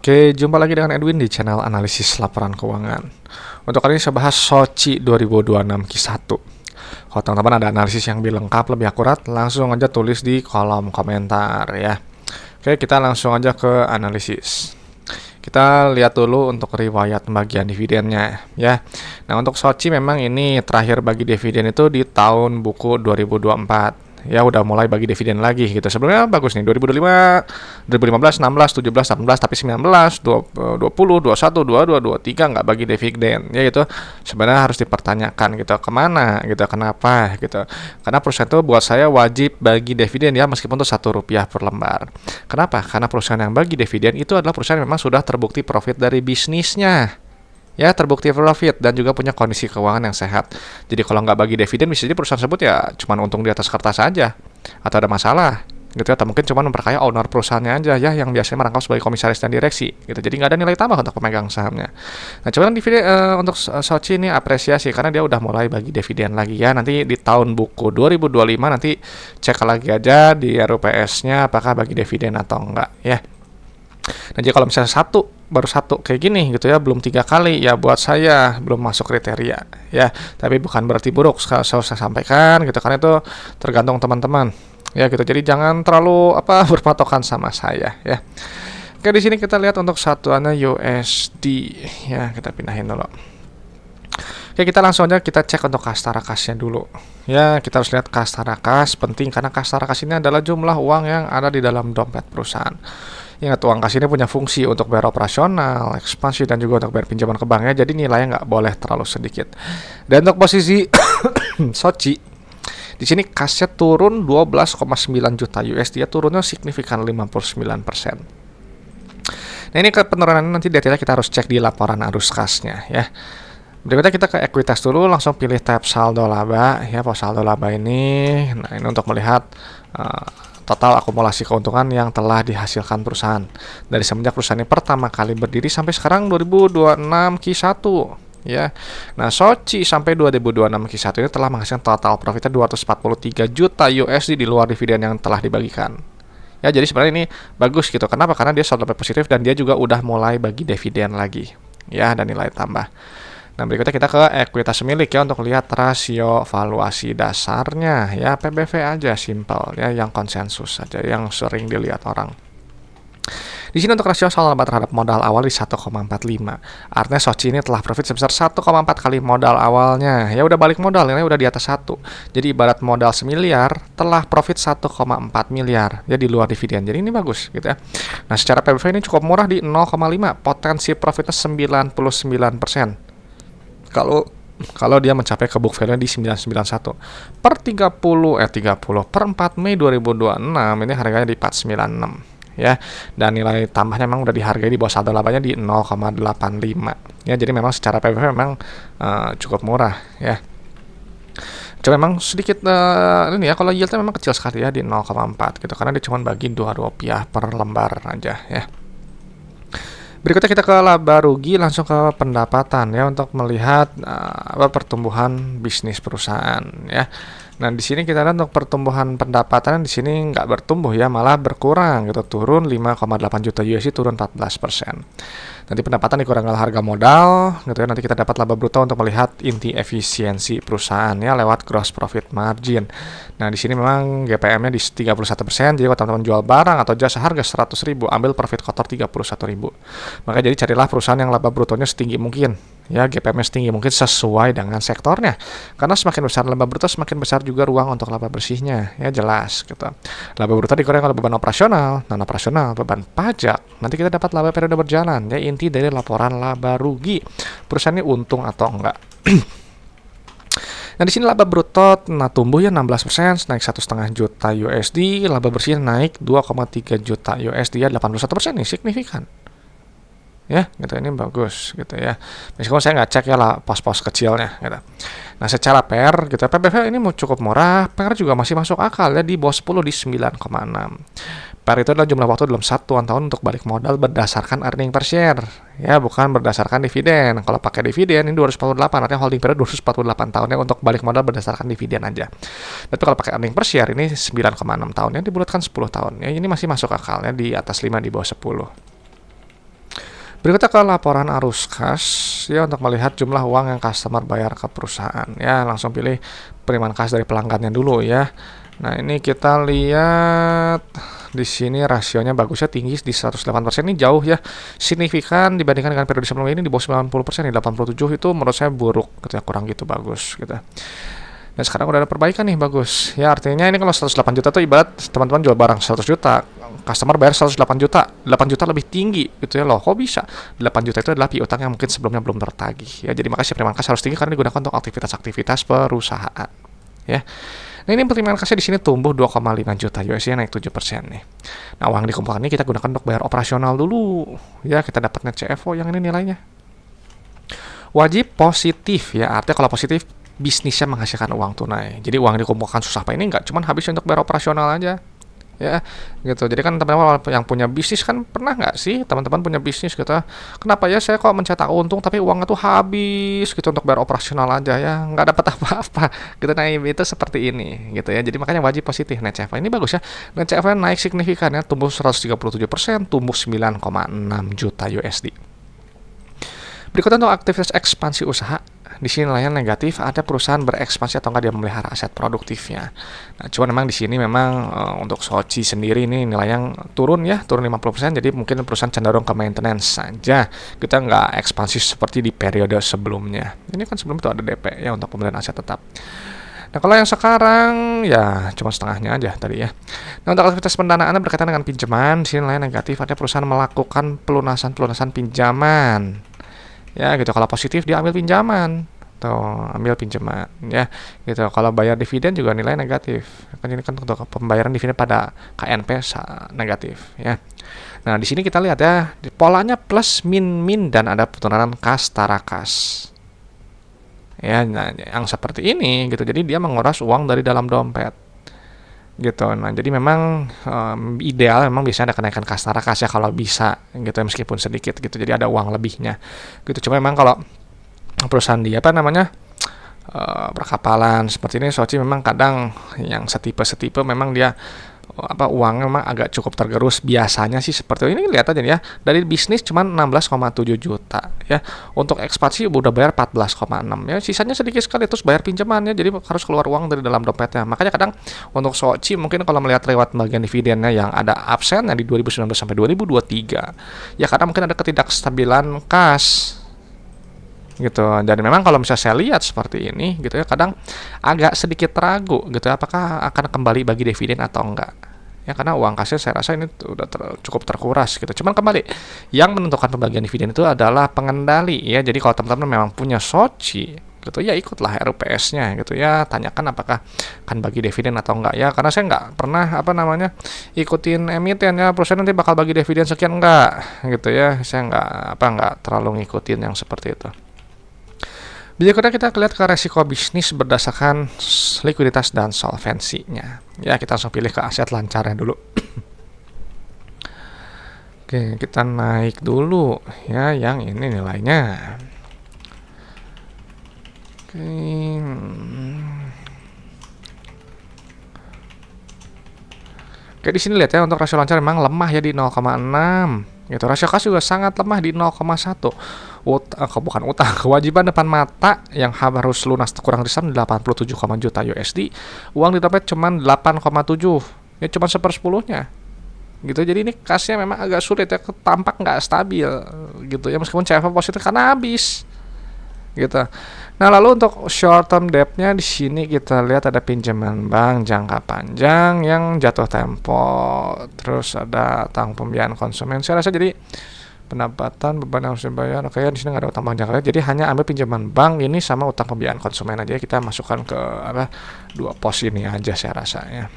Oke, jumpa lagi dengan Edwin di channel analisis laporan keuangan. Untuk kali ini saya bahas Soci 2026 Q1. Kalau teman-teman ada analisis yang lebih lengkap, lebih akurat, langsung aja tulis di kolom komentar ya. Oke, kita langsung aja ke analisis. Kita lihat dulu untuk riwayat pembagian dividennya ya. Nah, untuk Soci memang ini terakhir bagi dividen itu di tahun buku 2024. Ya udah mulai bagi dividen lagi gitu. Sebelumnya bagus nih 2025, 2015, 16, 17, 18, tapi 19, 20, 21, 22, 23 nggak bagi dividen. Ya itu sebenarnya harus dipertanyakan gitu. Kemana gitu, kenapa gitu. Karena perusahaan itu buat saya wajib bagi dividen ya meskipun itu Rp1 per lembar. Kenapa? Karena perusahaan yang bagi dividen itu adalah perusahaan yang memang sudah terbukti profit dari bisnisnya. Ya, terbukti profit dan juga punya kondisi keuangan yang sehat. Jadi kalau nggak bagi dividen bisa jadi perusahaan tersebut ya cuma untung di atas kertas saja atau ada masalah gitu ya, atau mungkin cuma memperkaya owner perusahaannya aja ya yang biasanya merangkap sebagai komisaris dan direksi gitu. Jadi nggak ada nilai tambah untuk pemegang sahamnya. Nah, cuman dividen untuk Soci ini apresiasi karena dia udah mulai bagi dividen lagi ya. Nanti di tahun buku 2025 nanti cek lagi aja di RUPS-nya apakah bagi dividen atau enggak ya. Nah, jadi kalau misalnya baru satu kayak gini gitu ya, belum 3 kali ya buat saya belum masuk kriteria ya. Tapi bukan berarti buruk, saya sampaikan gitu karena itu tergantung teman-teman ya gitu. Jadi jangan terlalu berpatokan sama saya ya. Oke, di sini kita lihat untuk satuannya USD ya, kita pindahin dulu. Oke, kita langsung aja kita cek untuk kas tarakasnya dulu. Ya, kita harus lihat kas tarakas, penting karena kas tarakas ini adalah jumlah uang yang ada di dalam dompet perusahaan. Ingat, uang kas ini punya fungsi untuk bayar operasional, ekspansi, dan juga untuk bayar pinjaman ke bank ya. Jadi nilainya nggak boleh terlalu sedikit. Dan untuk posisi Soci, di sini kasnya turun 12,9 juta USD ya, turunnya signifikan 59%. Nah, ini penurunan nanti detailnya kita harus cek di laporan arus kasnya ya. Berikutnya kita ke ekuitas dulu, langsung pilih tab saldo laba ya. Saldo laba ini, nah ini untuk melihat total akumulasi keuntungan yang telah dihasilkan perusahaan dari semenjak perusahaan ini pertama kali berdiri sampai sekarang 2026 Q1 ya. Nah, Soci sampai 2026 Q1 ini telah menghasilkan total profitnya 243 juta USD di luar dividen yang telah dibagikan. Ya, jadi sebenarnya ini bagus gitu. Kenapa? Karena dia saldo positif dan dia juga udah mulai bagi dividen lagi. Ya, dan nilai tambah. Nah, berikutnya kita ke ekuitas milik ya untuk lihat rasio valuasi dasarnya ya, PBV aja simple ya, yang konsensus saja yang sering dilihat orang. Di sini untuk rasio saldo laba terhadap modal awal di 1,45. Artinya Soci ini telah profit sebesar 1,4 kali modal awalnya. Ya udah balik modal, ini udah di atas 1. Jadi ibarat modal 1 miliar telah profit 1,4 miliar ya di luar dividen. Jadi ini bagus gitu ya. Nah, secara PBV ini cukup murah di 0,5, potensi profitnya 99%. Kalau dia mencapai ke book value di 991 per 30 per 4 Mei 2026 ini harganya di 496 ya, dan nilai tambahnya memang udah dihargai di bawah saldo labanya di 0,85 ya. Jadi memang secara PBV memang cukup murah ya. Cuma memang sedikit ini ya, kalau yieldnya memang kecil sekali ya di 0,4 gitu karena dia cuma bagi Rp2 per lembar aja ya. Berikutnya kita ke laba rugi, langsung ke pendapatan ya untuk melihat pertumbuhan bisnis perusahaan ya. Nah, di sini kita lihat untuk pertumbuhan pendapatan di sini nggak bertumbuh ya, malah berkurang gitu, turun 5,8 juta USD, turun 14%. Nanti pendapatan dikurangi harga modal gitu ya. Nanti kita dapat laba bruto untuk melihat inti efisiensi perusahaan ya lewat gross profit margin. Nah, di sini memang GPM-nya di 31%. Jadi kalau teman-teman jual barang atau jasa harga 100.000, ambil profit kotor 31.000. Maka jadi carilah perusahaan yang laba brutonya setinggi mungkin ya, GPM-nya setinggi mungkin sesuai dengan sektornya. Karena semakin besar laba bruto, semakin besar juga ruang untuk laba bersihnya ya, jelas gitu. Laba bruto dikurangi oleh beban operasional, non operasional, beban pajak. Nanti kita dapat laba periode berjalan ya, inti dari laporan laba rugi perusahaan ini untung atau enggak. Nah, di sini laba bruto tumbuh ya 16%, naik 1,5 juta USD, laba bersih naik 2,3 juta USD ya, 81% nih, signifikan. Ya, gitu, ini bagus gitu ya. Meskipun saya nggak cek ya lah pos-pos kecilnya gitu. Nah, secara PER gitu, PBV ini cukup murah, PER juga masih masuk akal ya, di bawah 10 di 9,6. PER itu adalah jumlah waktu dalam satuan tahun untuk balik modal berdasarkan earning per share ya, bukan berdasarkan dividen. Kalau pakai dividen ini 248, artinya holding period 248 tahun ya untuk balik modal berdasarkan dividen aja. Tapi kalau pakai earning per share ini 9,6 tahun ya, dibulatkan 10 tahun ya, ini masih masuk akal ya, di atas 5 di bawah 10. Berikutnya ke laporan arus kas ya, untuk melihat jumlah uang yang customer bayar ke perusahaan ya. Langsung pilih penerimaan kas dari pelanggannya dulu ya. Nah, ini kita lihat di sini rasionya bagusnya tinggi di 108%, ini jauh ya, signifikan dibandingkan dengan periode sebelumnya. Ini di bawah 90%, di 87 itu menurut saya buruk gitu ya, kurang gitu bagus gitu. Dan sekarang udah ada perbaikan nih, bagus ya. Artinya ini kalau 108 juta tuh ibarat teman-teman jual barang 100 juta, customer bayar 108 juta, 8 juta lebih tinggi gitu ya. Loh, kok bisa? 8 juta itu adalah piutang yang mungkin sebelumnya belum tertagih ya. Jadi makanya penerimaan kas harus tinggi karena digunakan untuk aktivitas-aktivitas perusahaan ya. Nah, ini penerimaan kasnya di sini tumbuh 2,5 juta USD, naik 7% nih. Nah, uang dikumpulkan ini kita gunakan untuk bayar operasional dulu ya. Kita dapatnya CFO yang ini nilainya wajib positif ya. Artinya kalau positif, bisnisnya menghasilkan uang tunai. Jadi uang dikumpulkan susah apa ini nggak cuma habis untuk bayar operasional aja ya gitu. Jadi kan teman-teman yang punya bisnis kan pernah nggak sih teman-teman punya bisnis gitu, kenapa ya saya kok mencetak untung tapi uangnya tuh habis gitu untuk bayar operasional aja ya, nggak dapat apa-apa gitu. Nah, itu seperti ini gitu ya. Jadi makanya wajib positif. Net CFA ini bagus ya, net CFA naik signifikan ya, tumbuh 137%, tumbuh 9,6 juta USD. Berikutnya untuk aktivitas ekspansi usaha. Di sini nilainya negatif, ada perusahaan berekspansi atau enggak dia memelihara aset produktifnya. Nah, cuman memang di sini memang untuk Soci sendiri ini nilainya turun ya, turun 50%, jadi mungkin perusahaan cenderung ke maintenance saja. Kita nggak ekspansi seperti di periode sebelumnya. Ini kan sebelum itu ada DP ya untuk pembelian aset tetap. Nah, kalau yang sekarang ya cuma setengahnya aja tadi ya. Nah, untuk aktivitas pendanaan berkaitan dengan pinjaman, di sini nilainya negatif, ada perusahaan melakukan pelunasan pinjaman. Ya gitu, kalau positif dia ambil pinjaman atau ambil pinjaman ya gitu. Kalau bayar dividen juga nilai negatif. Kan ini kan untuk pembayaran dividen pada KNP negatif ya. Nah, di sini kita lihat ya, polanya plus min dan ada penurunan kas tarakas. Ya, nah, yang seperti ini gitu. Jadi dia menguras uang dari dalam dompet. Gitu. Nah, jadi memang ideal memang biasanya ada kenaikan kas tarakas ya kalau bisa gitu ya, meskipun sedikit gitu. Jadi ada uang lebihnya. Gitu. Cuma memang kalau perusahaan dia berkapalan seperti ini, Soci memang kadang yang setipe memang dia uangnya memang agak cukup tergerus biasanya sih seperti ini. Lihat aja ya, dari bisnis cuma 16,7 juta ya, untuk ekspansi udah bayar 14,6 ya, sisanya sedikit sekali terus bayar pinjamannya, jadi harus keluar uang dari dalam dompetnya. Makanya kadang untuk Soci mungkin kalau melihat lewat bagian dividennya yang ada absennya di 2019 sampai 2023 ya, karena mungkin ada ketidakstabilan kas gitu. Dan memang kalau misalnya saya lihat seperti ini gitu ya, kadang agak sedikit ragu gitu ya, apakah akan kembali bagi dividen atau enggak ya, karena uang kasnya saya rasa ini udah cukup terkuras gitu. Cuman kembali, yang menentukan pembagian dividen itu adalah pengendali ya. Jadi kalau teman-teman memang punya Soci gitu ya, ikutlah RUPS-nya gitu ya, tanyakan apakah akan bagi dividen atau enggak ya. Karena saya nggak pernah ikutin emiten ya, perusahaan nanti bakal bagi dividen sekian enggak gitu ya. Saya nggak terlalu ngikutin yang seperti itu. Berikutnya kita lihat ke resiko bisnis berdasarkan likuiditas dan solvensinya. Ya, kita langsung pilih ke aset lancarnya dulu. Oke, kita naik dulu ya yang ini nilainya. Oke. Oke, di sini lihat ya, untuk rasio lancar memang lemah ya di 0,6. Gitu. Rasio kas juga sangat lemah di 0,1. Bukan utang, kewajiban depan mata yang harus lunas kurang dari 87 juta USD. Uang di dompet cuma 8,7. Ya cuma 1/10-nya. Gitu. Jadi ini kasnya memang agak sulit ya, tampak nggak stabil gitu ya, meskipun CFA positif karena habis. Gitu. Nah, lalu untuk short term debt-nya di sini kita lihat ada pinjaman bank jangka panjang yang jatuh tempo, terus ada tanggung pembiayaan konsumen. Saya rasa jadi pendapatan beban yang harus dibayar. Oke, di sini nggak ada utang bank jangka. Jadi hanya ambil pinjaman bank ini sama utang pembiayaan konsumen aja. Kita masukkan ke dua pos ini aja saya rasa ya.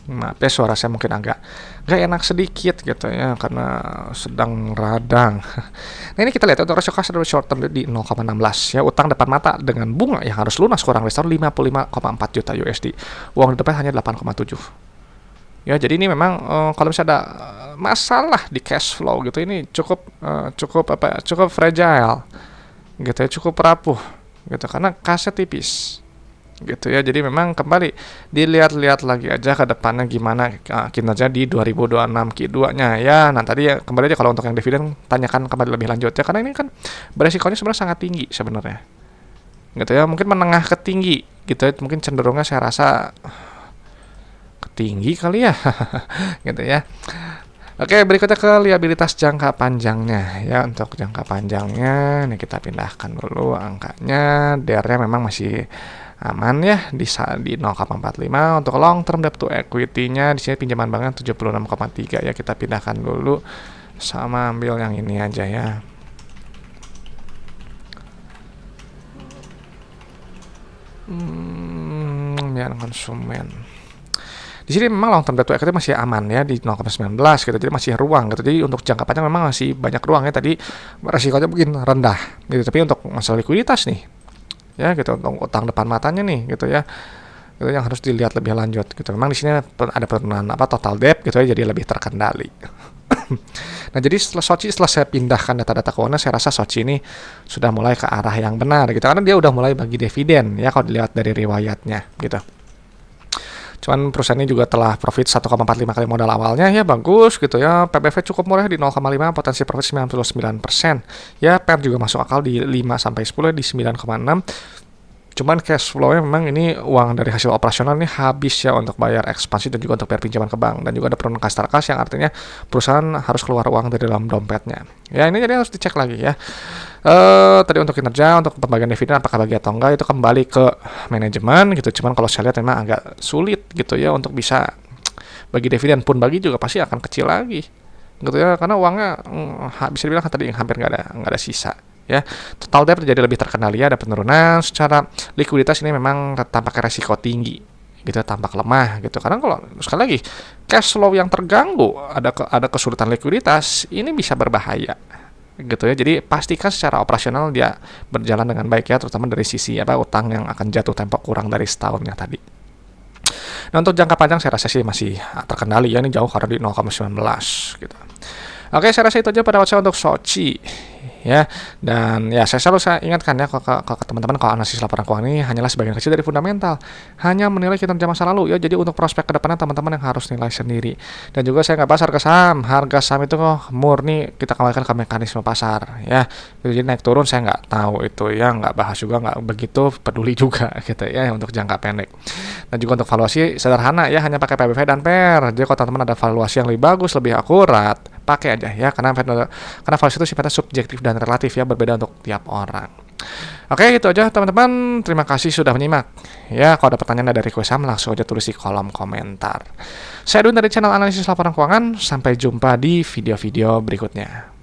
Maaf ya, suara saya mungkin agak gak enak sedikit gitu ya, karena sedang radang. Nah, ini kita lihat untuk rasio kas short term di 0,16 ya, utang depan mata dengan bunga yang harus lunas kurang dari 55,4 juta USD. Uang di depan hanya 8,7. Ya, jadi ini memang kalau misalnya ada masalah di cash flow gitu, ini cukup fragile gitu ya, cukup rapuh gitu karena kasnya tipis. gitu ya. Jadi memang kembali dilihat-lihat lagi aja ke depannya gimana kinerja di 2026 Q2-nya ya. Nah, tadi ya kembali aja kalau untuk yang dividen tanyakan kembali lebih lanjut ya, karena ini kan beresikonya sebenarnya sangat tinggi sebenarnya. Gitu ya, mungkin menengah ke tinggi gitu ya. Mungkin cenderungnya saya rasa ke tinggi kali ya. Gitu ya. Oke, berikutnya ke liabilitas jangka panjangnya ya. Untuk jangka panjangnya ini kita pindahkan dulu angkanya. DR-nya memang masih aman ya di 0,45. Untuk long term debt to equity-nya di sini pinjaman banknya 76,3 ya. Kita pindahkan dulu sama ambil yang ini aja ya. Biar konsumen. Di sini memang long term debt to equity masih aman ya di 0,19 gitu. Jadi masih ruang gitu. Jadi untuk jangka panjang memang masih banyak ruang ya. Tadi resikonya mungkin rendah gitu. Tapi untuk masalah likuiditas nih ya gitu, untuk utang depan matanya nih gitu ya. Itu yang harus dilihat lebih lanjut gitu. Memang di sini ada penurunan total debt gitu ya, jadi lebih terkendali. Nah, jadi setelah saya pindahkan data-data keuangan, saya rasa Soci ini sudah mulai ke arah yang benar gitu. Karena dia udah mulai bagi dividen ya kalau dilihat dari riwayatnya gitu. Cuman perusahaan ini juga telah profit 1,45 kali modal awalnya ya, bagus gitu ya. PBV cukup murah di 0,5, potensi profit 99%. Ya, PER juga masuk akal di 5 sampai 10 di 9,6. Cuman cash flow-nya memang ini uang dari hasil operasional ini habis ya untuk bayar ekspansi dan juga untuk bayar pinjaman ke bank, dan juga ada penurunan kas yang artinya perusahaan harus keluar uang dari dalam dompetnya. Ya, ini jadi harus dicek lagi ya. Tadi untuk kinerja, untuk pembagian dividen apakah bagi atau enggak itu kembali ke manajemen gitu. Cuman kalau saya lihat memang agak sulit gitu ya untuk bisa bagi dividen, pun bagi juga pasti akan kecil lagi gitu ya, karena uangnya bisa dibilang tadi hampir nggak ada sisa ya. Total debt jadi lebih terkendali ya, ada penurunan. Secara likuiditas ini memang tampaknya resiko tinggi gitu, tampak lemah gitu, karena kalau sekali lagi cash flow yang terganggu, ada kesulitan likuiditas, ini bisa berbahaya gitu ya. Jadi pastikan secara operasional dia berjalan dengan baik ya, terutama dari sisi utang yang akan jatuh tempo kurang dari setahunnya tadi. Nah, untuk jangka panjang saya rasa sih masih terkendali ya, ini jauh karena di 0,19 gitu. Oke, saya rasa itu aja pada waktu saya untuk Soci ya. Dan ya saya ingatkan ya ke teman-teman, kalau analisis laporan keuangan ini hanyalah sebagian kecil dari fundamental, hanya menilai kinerja masa lalu ya. Jadi untuk prospek ke depannya teman-teman yang harus nilai sendiri. Dan juga saya nggak bahas harga saham itu murni kita kembalikan ke mekanisme pasar ya. Jadi naik turun saya nggak tahu itu ya, nggak bahas juga, nggak begitu peduli juga gitu ya untuk jangka pendek. Dan juga untuk valuasi sederhana ya, hanya pakai PBV dan PER. Jadi kalau teman-teman ada valuasi yang lebih bagus, lebih akurat, pakai aja ya, karena valuasi itu sifatnya subjektif dan relatif ya, berbeda untuk tiap orang. Oke, itu aja teman-teman. Terima kasih sudah menyimak. Ya, kalau ada pertanyaan dari saham langsung aja tulis di kolom komentar. Saya Edwin dari channel analisis laporan keuangan. Sampai jumpa di video-video berikutnya.